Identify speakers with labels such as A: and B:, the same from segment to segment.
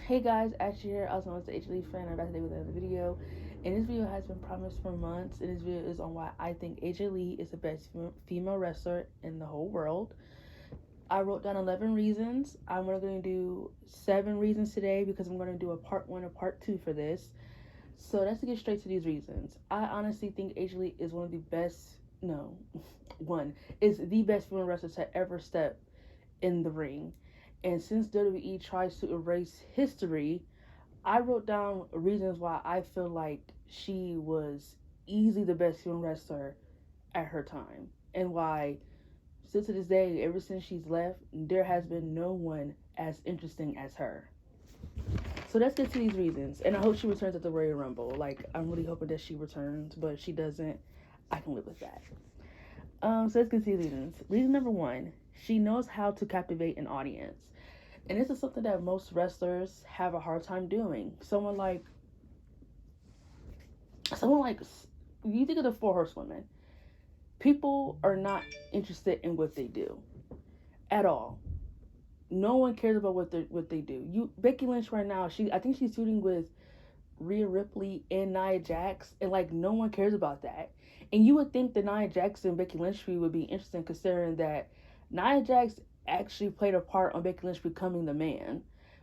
A: Hey guys, Ashley here, also known as the HLE fan. I'm back today with another video. And this video has been promised for months. And this video is on why I think AJ Lee is the best female wrestler in the whole world. I wrote down 11 reasons. I'm going to do 7 reasons today because I'm going to do a part 1 and part 2 for this. So let's get straight to these reasons. I honestly think AJ Lee is one of the best, no, one, is the best female wrestler to ever step in the ring. And since WWE tries to erase history, I wrote down reasons why I feel like she was easily the best female wrestler at her time. And why, still to this day, ever since she's left, there has been no one as interesting as her. So let's get to these reasons. And I hope she returns at the Royal Rumble. Like, I'm really hoping that she returns, but if she doesn't, I can live with that. So let's get to these reasons. Reason number 1, she knows how to captivate an audience. And this is something that most wrestlers have a hard time doing. Someone like you think of the Four Horsewomen. People are not interested in what they do at all. No one cares about what they do. Becky Lynch right now, I think she's feuding with Rhea Ripley and Nia Jax, and like no one cares about that. And you would think the Nia Jax and Becky Lynch feud would be interesting, considering that Nia Jax actually played a part on Becky Lynch becoming the man.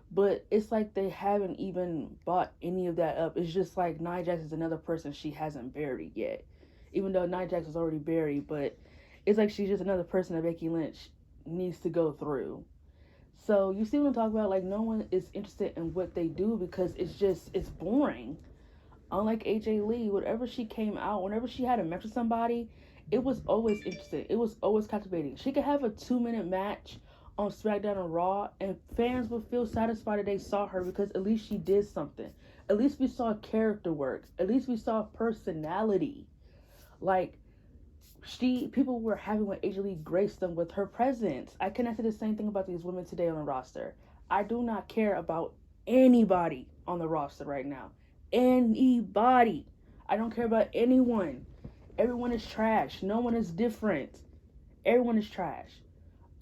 A: But it's like they haven't even brought any of that up. It's just like Nia Jax is another person she hasn't buried yet. Even though Nia Jax is already buried, but it's like she's just another person that Becky Lynch needs to go through. So you see what I'm talking about? Like no one is interested in what they do because it's boring. Unlike AJ Lee, whenever she came out, whenever she had a match with somebody, it was always interesting. It was always captivating. She could have a 2-minute match on SmackDown and Raw, and fans would feel satisfied that they saw her because at least she did something. At least we saw character work. At least we saw personality. Like people were happy when AJ Lee graced them with her presence. I cannot say the same thing about these women today on the roster. I do not care about anybody on the roster right now. Anybody. I don't care about anyone. Everyone is trash. No one is different. Everyone is trash.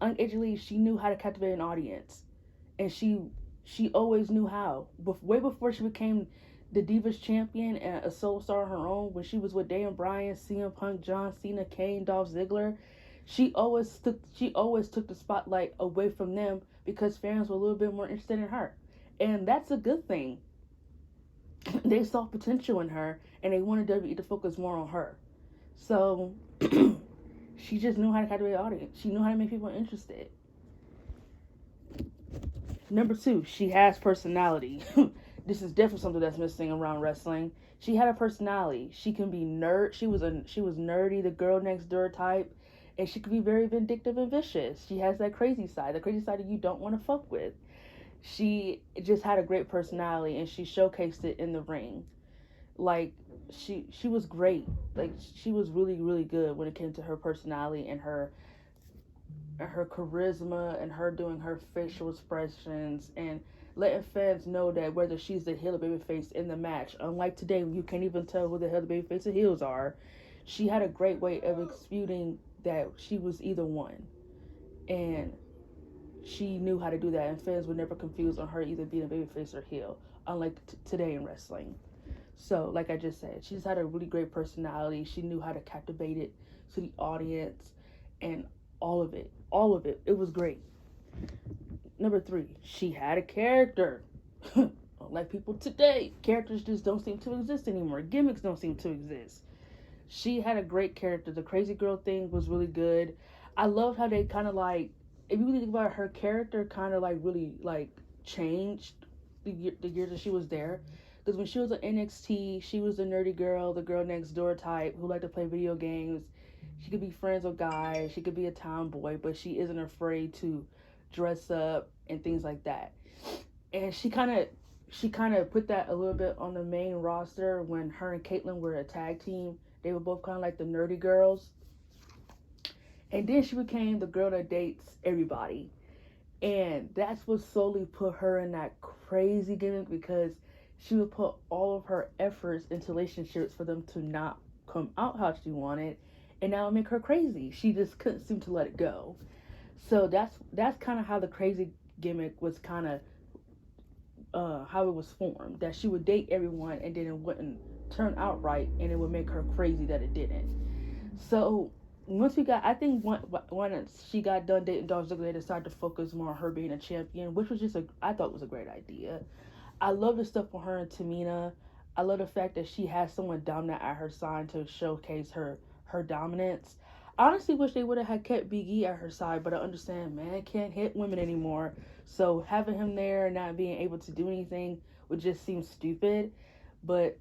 A: AJ Lee, she knew how to captivate an audience, and she always knew how. Way before she became the Divas champion and a solo star on her own, when she was with Daniel Bryan, CM Punk, John Cena, Kane, Dolph Ziggler, she always took the spotlight away from them because fans were a little bit more interested in her, and that's a good thing. They saw potential in her, and they wanted WWE to focus more on her. So she just knew how to captivate the audience. She knew how to make people interested. Number 2, she has personality. This is definitely something that's missing around wrestling. She had a personality. She can be nerd. She was nerdy, the girl next door type, and she could be very vindictive and vicious. She has that crazy side, the crazy side that you don't want to fuck with. She just had a great personality, and she showcased it in the ring. Like she was great. Like she was really really good when it came to her personality and her charisma and her doing her facial expressions and letting fans know that whether she's the heel or babyface in the match. Unlike today, when you can't even tell who the hell the babyface or heels are, she had a great way of executing that she was either one, and she knew how to do that, and fans were never confused on her either being a babyface or heel. Unlike today in wrestling. So, like I just said, she just had a really great personality. She knew how to captivate it to the audience, and all of it. It was great. Number 3, she had a character. Like people today, characters just don't seem to exist anymore. Gimmicks don't seem to exist. She had a great character. The crazy girl thing was really good. I loved how they kind of like, if you really think about it, her character kind of like really like changed the years that she was there. Because when she was at NXT, she was the nerdy girl, the girl next door type who liked to play video games. She could be friends with guys. She could be a tomboy, but she isn't afraid to dress up and things like that. And she kind of put that a little bit on the main roster when her and Caitlyn were a tag team. They were both kind of like the nerdy girls. And then she became the girl that dates everybody. And that's what slowly put her in that crazy gimmick, because she would put all of her efforts into relationships for them to not come out how she wanted, and that would make her crazy. She just couldn't seem to let it go. So that's kind of how the crazy gimmick was kind of how it was formed. That she would date everyone and then it wouldn't turn out right, and it would make her crazy that it didn't. So once we got, I think once she got done dating Dolph Ziggler, they decided to focus more on her being a champion, which was just I thought was a great idea. I love the stuff with her and Tamina. I love the fact that she has someone dominant at her side to showcase her dominance. I honestly wish they would have had kept Big E at her side, but I understand man can't hit women anymore. So having him there and not being able to do anything would just seem stupid. But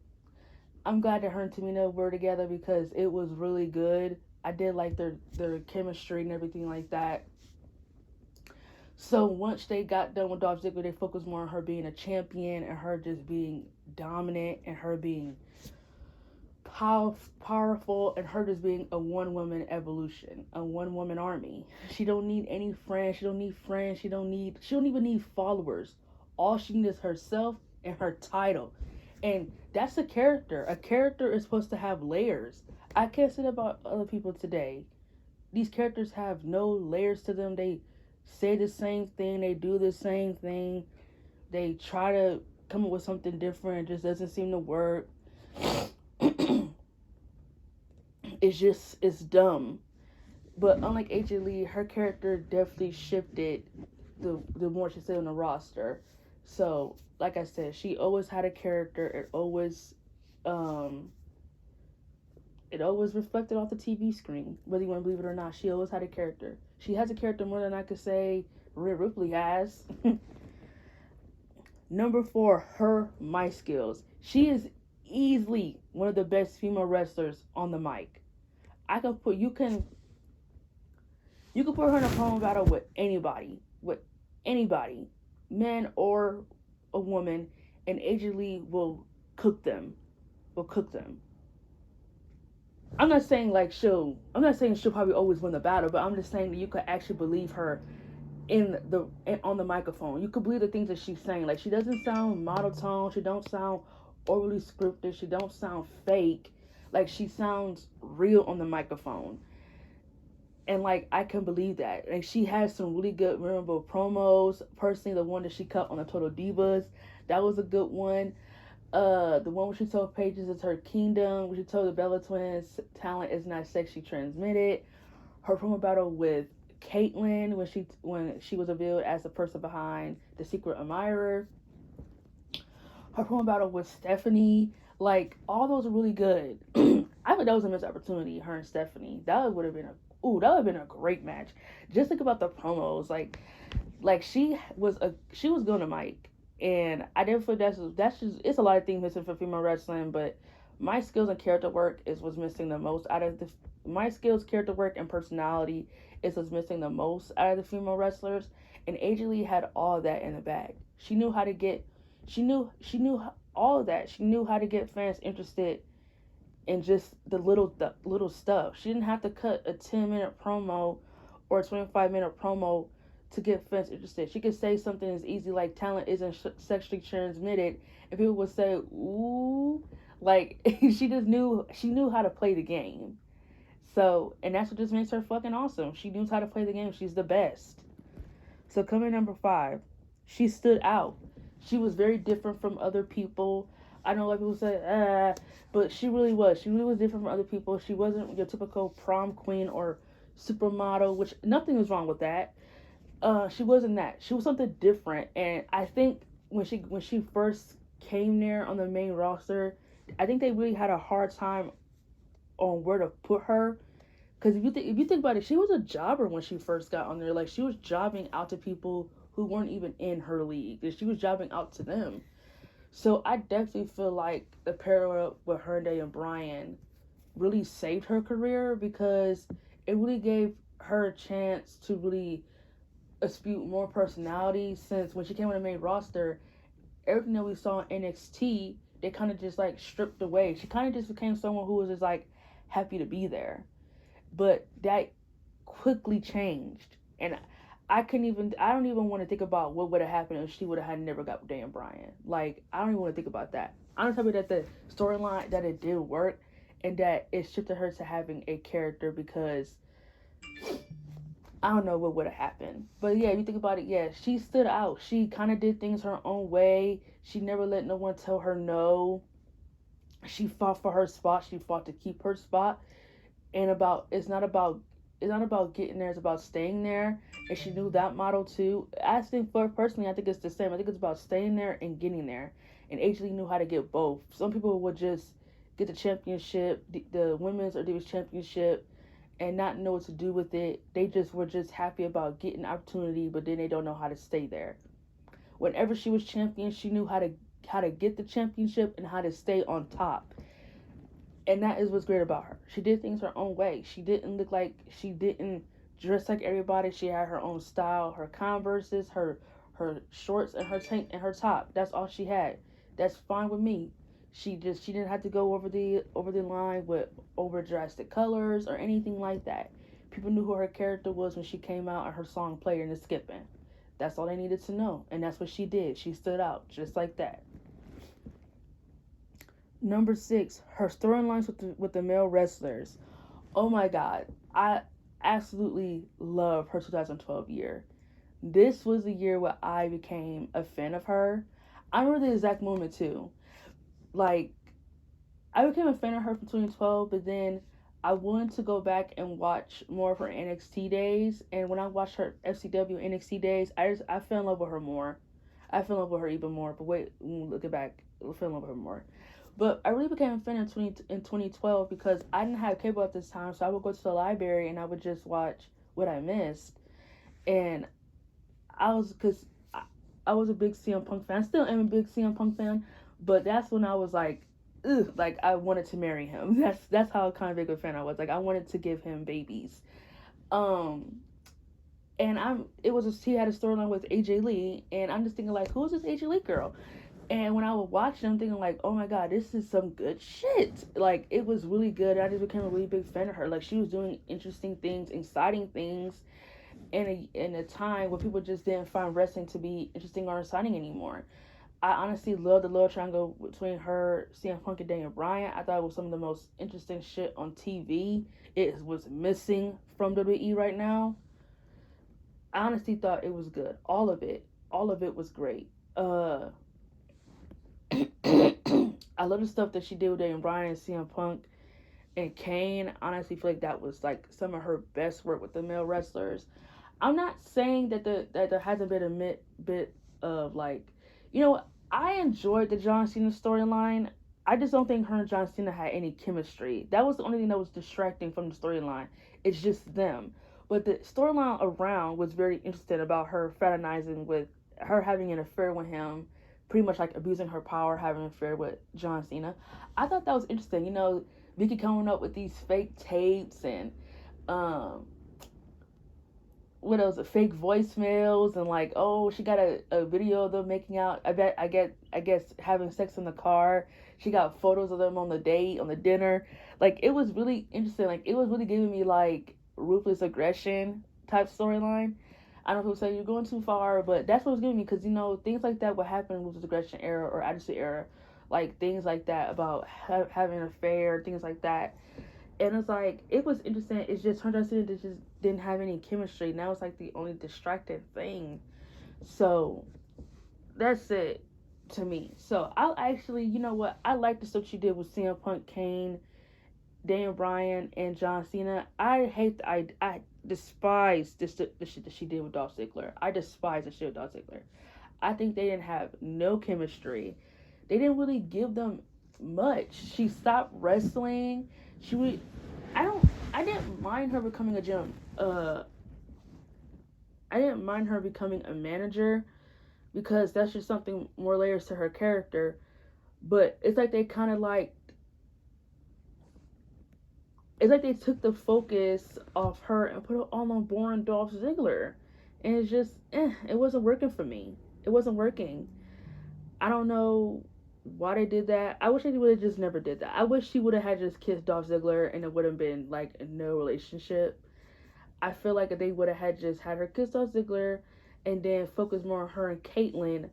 A: I'm glad that her and Tamina were together because it was really good. I did like their chemistry and everything like that. So once they got done with Dolph Ziggler, they focused more on her being a champion and her just being dominant and her being powerful and her just being a one woman evolution, a one woman army. She don't need any friends. She don't need friends. She don't even need followers. All she needs is herself and her title. And that's a character. A character is supposed to have layers. I can't say that about other people today. These characters have no layers to them. They say the same thing. They do the same thing. They try to come up with something different. It just doesn't seem to work. It's dumb. But unlike AJ Lee, her character definitely shifted the more she stayed on the roster. So, like I said, she always had a character. It always reflected off the TV screen, whether you want to believe it or not. She always had a character. She has a character more than I could say Rhea Ripley has. Number 4, her mic skills. She is easily one of the best female wrestlers on the mic. You can put her in a promo battle with anybody, man or a woman, and AJ Lee will cook them. I'm not saying she'll probably always win the battle, but I'm just saying that you could actually believe her on the microphone. You could believe the things that she's saying. Like, she doesn't sound monotone. She don't sound overly scripted. She don't sound fake. Like, she sounds real on the microphone. And, like, I can believe that. Like, she has some really good, memorable promos. Personally, the one that she cut on the Total Divas, that was a good one. The one where she told Paige it's her kingdom, where she told the Bella Twins talent is not sexually transmitted. Her promo battle with Caitlyn when she was revealed as the person behind the secret admirer. Her promo battle with Stephanie, like, all those are really good. I thought that was a missed opportunity, her and Stephanie. That would have been a great match. Just think about the promos, like she was going to mic. And I didn't feel that's just it's a lot of things missing for female wrestling, but my skills and character work is what's missing the most out of my skills, character work, and personality is what's missing the most out of the female wrestlers. And AJ Lee had all of that in the bag. She knew all of that. She knew how to get fans interested in just the little stuff. She didn't have to cut a 10-minute promo or a 25-minute promo to get fans interested. She could say something as easy like talent isn't sexually transmitted, and people would say, ooh, like, she knew how to play the game. So, and that's what just makes her fucking awesome. She knew how to play the game. She's the best. So coming number 5, she stood out. She was very different from other people. I know a lot of people say, but she really was. She really was different from other people. She wasn't your typical prom queen or supermodel, which nothing was wrong with that. She wasn't that. She was something different, and I think when she first came there on the main roster, I think they really had a hard time on where to put her. Because if you think about it, she was a jobber when she first got on there. Like, she was jobbing out to people who weren't even in her league. She was jobbing out to them. So I definitely feel like the parallel with her and Daniel Bryan really saved her career, because it really gave her a chance to really spew more personality. Since when she came on the main roster, everything that we saw in NXT, they kind of just like stripped away. She kind of just became someone who was just like happy to be there. But that quickly changed, and I don't even want to think about what would have happened if she would have never got with Daniel Bryan. Like, I don't even want to think about that. I'm happy that the storyline, that it did work, and that it shifted her to having a character, because I don't know what would have happened. But yeah, if you think about it, yeah, she stood out. She kind of did things her own way. She never let no one tell her no. She fought for her spot. She fought to keep her spot. And about it's not about getting there. It's about staying there. And she knew that motto too. I think for personally, I think it's the same. I think it's about staying there and getting there. And AJ knew how to get both. Some people would just get the championship, the women's or Divas championship, and not know what to do with it. They just were just happy about getting opportunity, but then they don't know how to stay there. Whenever she was champion, she knew how to get the championship and how to stay on top. And that is what's great about her. She did things her own way. She didn't dress like everybody. She had her own style, her Converses, her shorts and her tank and her top. That's all she had. That's fine with me. She didn't have to go over the line with over drastic colors or anything like that. People knew who her character was when she came out and her song played in the skipping. That's all they needed to know. And that's what she did. She stood out just like that. Number 6, her storylines with the male wrestlers. Oh my god, I absolutely love her 2012 year. This was the year where I became a fan of her. I remember the exact moment too. Like, I became a fan of her from 2012, but then I wanted to go back and watch more of her NXT days. And when I watched her FCW NXT days, I fell in love with her more. I fell in love with her even more. But wait, looking back, I fell in love with her more. But I really became a fan in 2012 because I didn't have cable at this time, so I would go to the library and I would just watch what I missed. And because I was a big CM Punk fan. I still am a big CM Punk fan, but that's when I was like, ugh, like I wanted to marry him. That's how kind of big a fan I was. Like I wanted to give him babies. Um, and he had a storyline with AJ Lee, and I'm just thinking like, who is this AJ Lee girl? And when I would watch it, I'm thinking like, oh my god, this is some good shit. Like it was really good. I just became a really big fan of her. Like she was doing interesting things, exciting things, in a time where people just didn't find wrestling to be interesting or exciting anymore. I honestly love the love triangle between her, CM Punk, and Daniel Bryan. I thought it was some of the most interesting shit on TV. It was missing from WWE right now. I honestly thought it was good. All of it was great. I love the stuff that she did with Daniel Bryan and CM Punk and Kane. Honestly, feel like that was like some of her best work with the male wrestlers. I'm not saying that that there hasn't been a bit of like, you know, I enjoyed the John Cena storyline. I just don't think her and John Cena had any chemistry. That was the only thing that was distracting from the storyline. It's just them. But the storyline around was very interesting about her fraternizing with her having an affair with him, pretty much like abusing her power, having an affair with John Cena. I thought that was interesting. You know, Vicky coming up with these fake tapes and um what else, fake voicemails and like, oh, she got a video of them making out. I guess having sex in the car. She got photos of them on the date, on the dinner. Like it was really interesting. Like it was really giving me like ruthless aggression type storyline. I don't know if people say you're going too far, but that's what it was giving me because you know things like that would happen in ruthless aggression era or attitude era, like things like that about having an affair, things like that. And it's like it was interesting. It's just her and Cena just didn't have any chemistry. Now it's like the only distracted thing. So that's it to me. So I'll actually, you know what? I like the stuff she did with CM Punk, Kane, Daniel Bryan, and John Cena. I despise the shit that she did with Dolph Ziggler. I despise the shit with Dolph Ziggler. I think they didn't have no chemistry. They didn't really give them much. She stopped wrestling. She would. I don't. I didn't mind her becoming a gym. I didn't mind her becoming a manager because that's just something more layers to her character. But it's like they kind of like. It's like they took the focus off her and put it all on boring Dolph Ziggler, and it's just, it wasn't working for me. It wasn't working. I don't know why they did that. I wish they would have just never did that. I wish she would have had just kissed Dolph Ziggler and it would have been like no relationship. I feel like if they would have had just had her kiss Dolph Ziggler and then focus more on her and Caitlyn,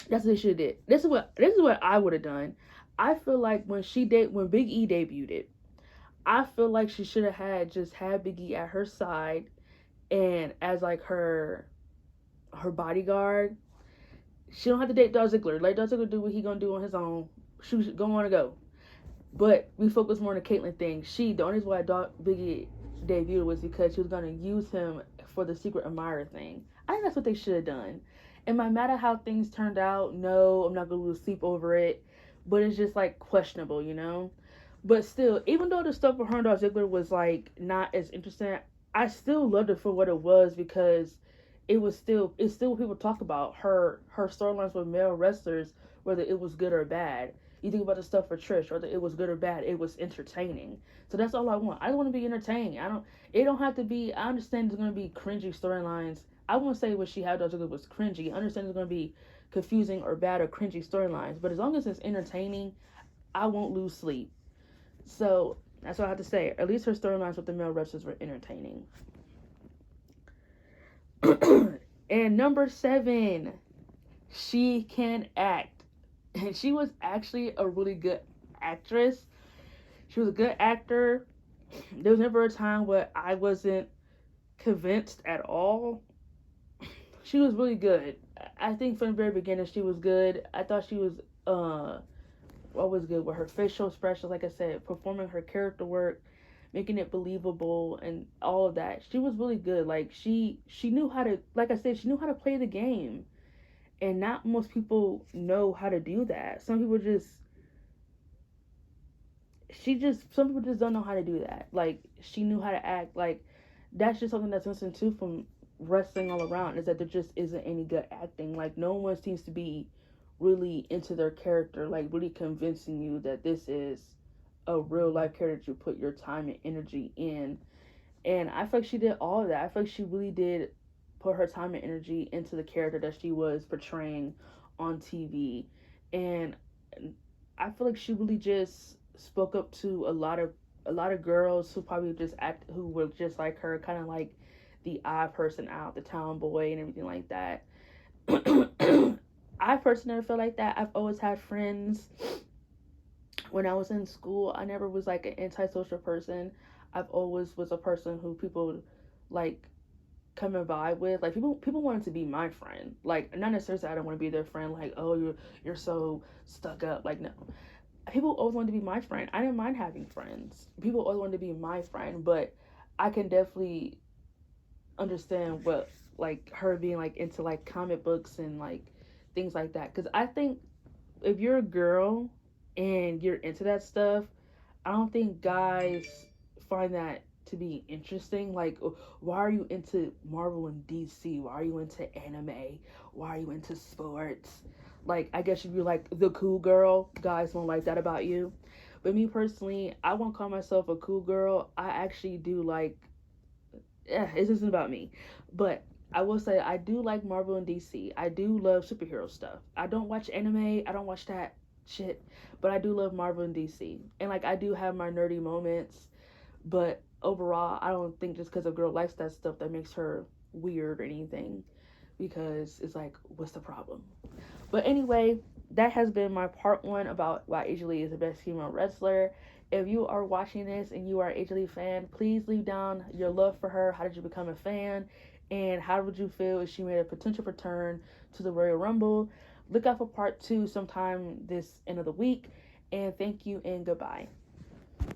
A: that's what they should have did. This is what I would have done. I feel like when Big E debuted, I feel like she should have had Biggie at her side and as like her bodyguard. She don't have to date Dolph Ziggler. Let Dolph Ziggler do what he gonna do on his own. She should go on and go. But we focus more on the Caitlyn thing. The only reason why Biggie debuted was because she was gonna use him for the secret admirer thing. I think that's what they should have done. And no matter how things turned out, no, I'm not gonna lose sleep over it. But it's just like questionable, you know. But still, even though the stuff with her and Dolph Ziggler was like not as interesting, I still loved it for what it was because it's still what people talk about her storylines with male wrestlers, whether it was good or bad. You think about the stuff for Trish, whether it was good or bad, it was entertaining. So that's all I want. I want to be entertained. I don't. It don't have to be. I understand there's gonna be cringy storylines. I won't say what she had Dolph Ziggler was cringy. I understand there's gonna be confusing or bad or cringy storylines, but as long as it's entertaining, I won't lose sleep. So that's what I have to say. At least her storylines with the male wrestlers were entertaining. And number 7, she can act. And she was actually a really good actress. She was a good actor. There was never a time where I wasn't convinced at all. She was really good. I think from the very beginning she was good. I thought she was always good with her facial expressions, like I said, performing her character work, making it believable and all of that. She was really good. Like she knew how to, like I said, she knew how to play the game. And not most people know how to do that. Some people just some people just don't know how to do that. Like she knew how to act. Like that's just something that's missing too from wrestling all around, is that there just isn't any good acting. Like no one seems to be really into their character, like really convincing you that this is a real life character you put your time and energy in. And I feel like she did all of that. I feel like she really did put her time and energy into the character that she was portraying on TV. And I feel like she really just spoke up to a lot of girls who probably just who were just like her, kind of like the odd person out, the tomboy and everything like that. I personally never felt like that. I've always had friends when I was in school. I never was like an antisocial person. I've always was a person who people like come and vibe with. Like people wanted to be my friend. Like not necessarily I don't want to be their friend. Like oh you're so stuck up. Like no, people always wanted to be my friend. I didn't mind having friends. People always wanted to be my friend, but I can definitely understand what like her being like into like comic books and like things like that. Because I think if you're a girl and you're into that stuff, I don't think guys find that to be interesting. Like, why are you into Marvel and DC? Why are you into anime? Why are you into sports? Like, I guess if you're like the cool girl, guys won't like that about you. But me personally, I won't call myself a cool girl. I actually do like, it isn't about me. But I will say I do like Marvel and DC. I do love superhero stuff. I don't watch anime. I don't watch that shit. But I do love Marvel and DC. And like I do have my nerdy moments. But overall, I don't think just because a girl likes that stuff that makes her weird or anything. Because it's like, what's the problem? But anyway, that has been my part 1 about why AJ Lee is the best female wrestler. If you are watching this and you are an AJ Lee fan, please leave down your love for her. How did you become a fan? And how would you feel if she made a potential return to the Royal Rumble? Look out for part 2 sometime this end of the week. And thank you and goodbye.